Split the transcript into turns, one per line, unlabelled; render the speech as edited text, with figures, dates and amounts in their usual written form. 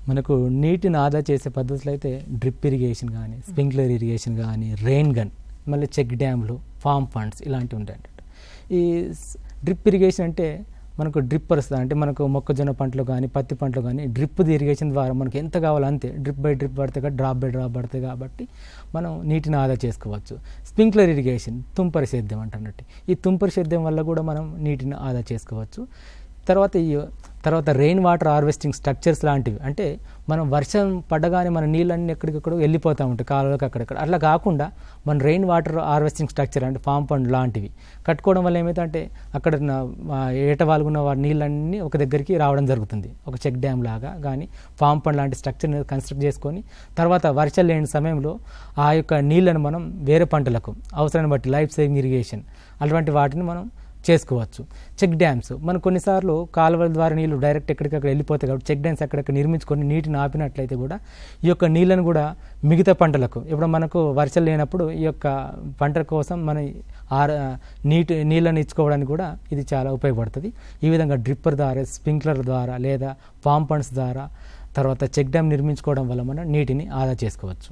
మనకు నీటిని ఆదా చేసే పద్ధతులు అయితే డ్రిప్ ఇరిగేషన్ కానీ, స్ప్రింక్లర్ ఇరిగేషన్ కానీ, రెయిన్ గన్, మళ్ళీ చెక్ డ్యామ్లు, ఫామ్ ఫండ్స్ ఇలాంటివి ఉంటాయి. ఈ డ్రిప్ ఇరిగేషన్ అంటే మనకు డ్రిప్పర్స్, అంటే మనకు మొక్కజొన్న పంటలు కానీ, పత్తి పంటలు కానీ డ్రిప్ ఇరిగేషన్ ద్వారా మనకు ఎంత కావాలో అంతే డ్రిప్ బై డ్రిప్ పడితే కాబట్టి, డ్రాప్ బై డ్రాప్ పడితే కాబట్టి మనం నీటిని ఆదా చేసుకోవచ్చు. స్ప్రింక్లర్ ఇరిగేషన్ తుంపరి సేద్యం అంటున్నట్టు, ఈ తుంపరి సేద్యం వల్ల కూడా మనం నీటిని ఆదా చేసుకోవచ్చు. తర్వాత రెయిన్ వాటర్ హార్వెస్టింగ్ స్ట్రక్చర్స్ లాంటివి, అంటే మనం వర్షం పడగానే మన నీళ్ళన్నీ ఎక్కడికక్కడ వెళ్ళిపోతూ ఉంటాయి కాలువలకు అక్కడక్కడ. అట్లా కాకుండా మన రెయిన్ వాటర్ హార్వెస్టింగ్ స్ట్రక్చర్ అంటే ఫామ్ పండ్ లాంటివి కట్టుకోవడం వల్ల ఏమైతే అక్కడ ఏటవాలుగున్న నీళ్ళన్నీ ఒక దగ్గరికి రావడం జరుగుతుంది. ఒక చెక్ డ్యామ్ లాగా కానీ ఫామ్ పండ్ లాంటి స్ట్రక్చర్ని కన్స్ట్రక్ట్ చేసుకొని తర్వాత వర్షాలు లేని సమయంలో ఆ యొక్క నీళ్ళను మనం వేరే పంటలకు అవసరాన్ని బట్టి లైఫ్ సేవింగ్ ఇరిగేషన్ అటువంటి వాటిని మనం చేసుకోవచ్చు. చెక్ డ్యామ్స్ మనం కొన్నిసార్లు కాలువల ద్వారా నీళ్లు డైరెక్ట్ ఎక్కడికక్కడ వెళ్ళిపోతాయి కాబట్టి చెక్ డ్యామ్స్ అక్కడక్కడ నిర్మించుకొని నీటిని ఆపినట్లయితే కూడా ఈ యొక్క నీళ్ళను కూడా మిగతా పంటలకు, ఇప్పుడు మనకు వర్షాలు లేనప్పుడు ఈ యొక్క పంటల కోసం మన నీళ్ళని ఇచ్చుకోవడానికి కూడా ఇది చాలా ఉపయోగపడుతుంది. ఈ విధంగా డ్రిప్పర్ ద్వారా, స్ప్రింక్లర్ ద్వారా లేదా ఫామ్ పండ్స్ ద్వారా తర్వాత చెక్ డ్యామ్ నిర్మించుకోవడం వల్ల మనం నీటిని ఆదా చేసుకోవచ్చు.